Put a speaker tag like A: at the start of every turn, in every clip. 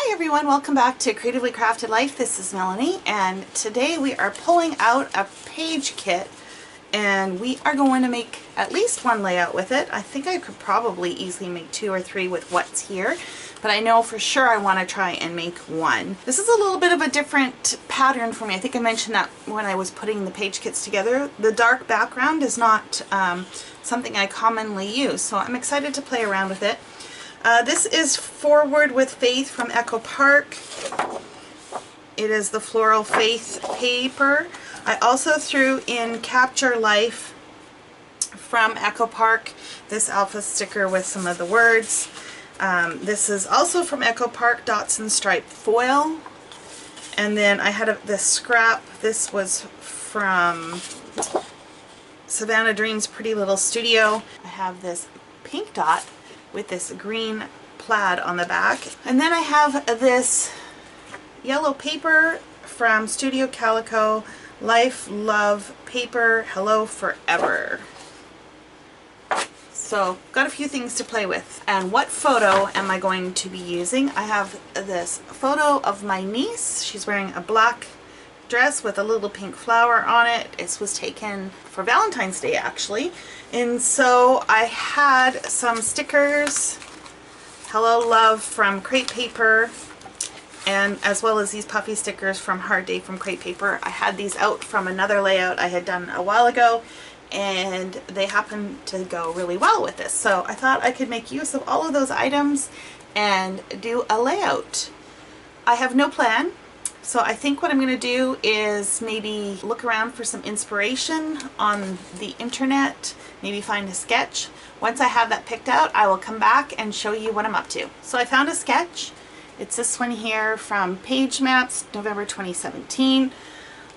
A: Hi everyone, welcome back to Creatively Crafted Life. This is Melanie, and today we are pulling out a page kit and we are going to make at least one layout with it. I think I could probably easily make 2 or 3 with what's here, but I know for sure I want to try and make one. This is a little bit of a different pattern for me. I think I mentioned that when I was putting the page kits together. The dark background is not something I commonly use, so I'm excited to play around with it. This is Forward with Faith from Echo Park. It is the Floral Faith paper. I also threw in Capture Life from Echo Park, this alpha sticker with some of the words. This is also from Echo Park, Dots and Stripe foil. And then I had this scrap. This was from Savannah Dreams Pretty Little Studio. I have this pink dot with this green plaid on the back. And then I have this yellow paper from Studio Calico, Life Love Paper, Hello Forever. So got a few things to play with. And what photo am I going to be using? I have this photo of my niece. She's wearing a black dress with a little pink flower on it. It was taken for Valentine's Day actually. And so I had some stickers, Hello Love from Crepe Paper, and as well as these puffy stickers from Hard Day from Crepe Paper. I had these out from another layout I had done a while ago, and they happen to go really well with this. So I thought I could make use of all of those items and do a layout. I have no plan. So I think what I'm going to do is maybe look around for some inspiration on the internet, maybe find a sketch. Once I have that picked out, I will come back and show you what I'm up to. So I found a sketch. It's this one here from Page Maps, November 2017.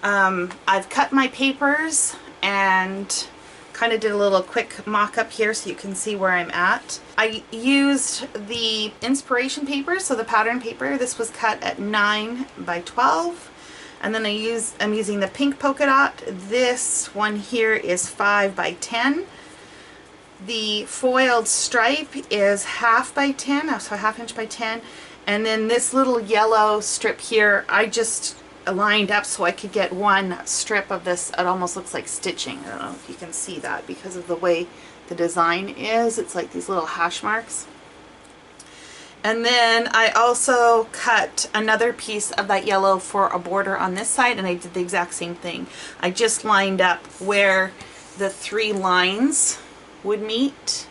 A: I've cut my papers and kind of did a little quick mock-up here so you can see where I'm at. I used the inspiration paper, so the pattern paper. This was cut at 9 by 12. And then I'm using the pink polka dot. This one here is 5 by 10. The foiled stripe is half by 10, so half inch by 10. And then this little yellow strip here, I just lined up so I could get one strip of this. It almost looks like stitching. I don't know if you can see that because of the way the design is. It's like these little hash marks. And then I also cut another piece of that yellow for a border on this side, and I did the exact same thing. I just lined up where the 3 lines would meet.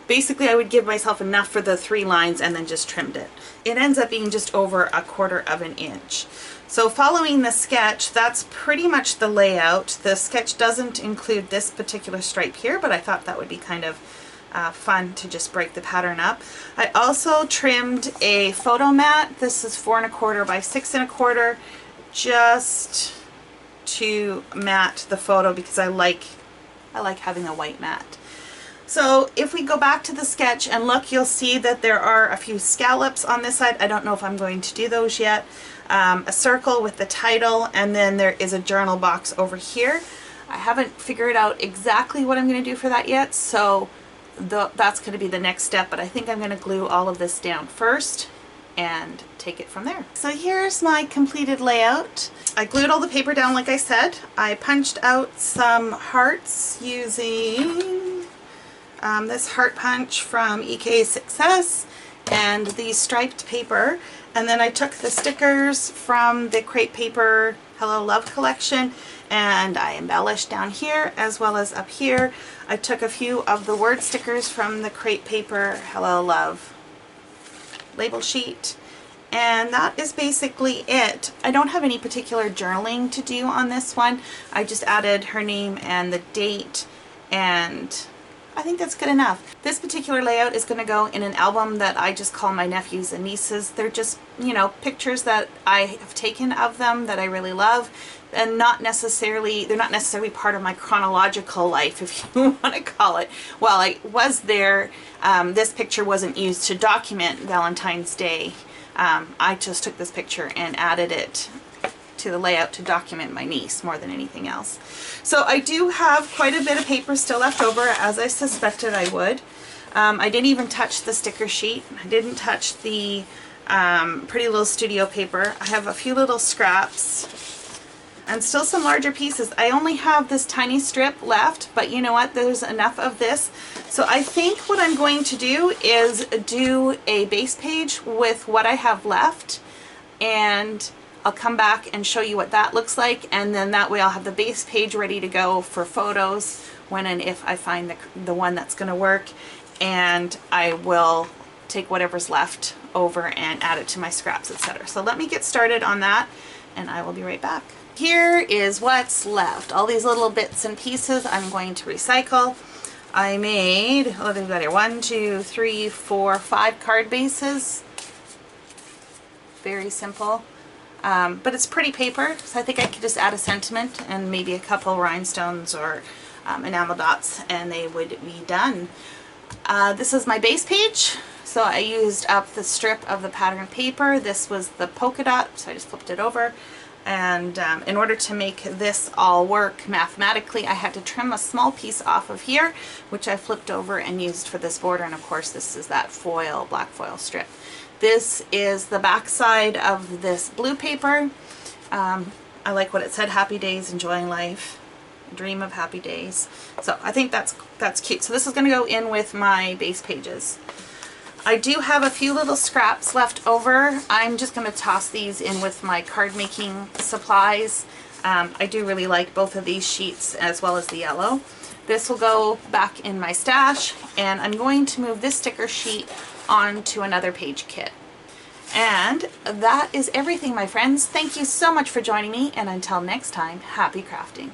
A: Basically I would give myself enough for the 3 lines and then just trimmed it. It ends up being just over 1/4 of an inch. So following the sketch, that's pretty much the layout. The sketch doesn't include this particular stripe here, but I thought that would be kind of fun to just break the pattern up. I also trimmed a photo mat. This is 4 1/4 by 6 1/4, just to mat the photo because I like having a white mat. So if we go back to the sketch and look, you'll see that there are a few scallops on this side. I don't know if I'm going to do those yet. A circle with the title, and then there is a journal box over here. I haven't figured out exactly what I'm going to do for that yet, so that's going to be the next step, but I think I'm going to glue all of this down first and take it from there. So here's my completed layout. I glued all the paper down like I said. I punched out some hearts using this heart punch from EK Success and the striped paper, and then I took the stickers from the Crepe Paper Hello Love collection and I embellished down here as well as up here. I took a few of the word stickers from the Crepe Paper Hello Love label sheet, and that is basically it. I don't have any particular journaling to do on this one. I just added her name and the date, and I think that's good enough. This particular layout is going to go in an album that I just call my nephews and nieces. They're just, you know, pictures that I have taken of them that I really love, and they're not necessarily part of my chronological life, if you want to call it. While I was there, this picture wasn't used to document Valentine's Day. I just took this picture and added it to the layout to document my niece more than anything else. So I do have quite a bit of paper still left over, as I suspected I would. I didn't even touch the sticker sheet. I didn't touch the Pretty Little Studio paper. I have a few little scraps and still some larger pieces. I only have this tiny strip left, but you know what? There's enough of this. So I think what I'm going to do is do a base page with what I have left, and I'll come back and show you what that looks like, and then that way I'll have the base page ready to go for photos when and if I find the one that's going to work, and I will take whatever's left over and add it to my scraps, etc. So let me get started on that, and I will be right back. Here is what's left. All these little bits and pieces I'm going to recycle. I made, what have we got here? 1, 2, 3, 4, 5 card bases. Very simple. But it's pretty paper, so I think I could just add a sentiment and maybe a couple rhinestones or enamel dots, and they would be done. This is my base page. So I used up the strip of the pattern paper. This was the polka dot, so I just flipped it over. And in order to make this all work mathematically, I had to trim a small piece off of here, which I flipped over and used for this border. And of course, this is that foil, black foil strip. This is the back side of this blue paper. I like what it said, happy days, enjoying life, dream of happy days. So I think that's cute. So this is gonna go in with my base pages. I do have a few little scraps left over. I'm just going to toss these in with my card making supplies. I do really like both of these sheets as well as the yellow. This will go back in my stash, and I'm going to move this sticker sheet onto another page kit. And that is everything, my friends. Thank you so much for joining me, and until next time, happy crafting.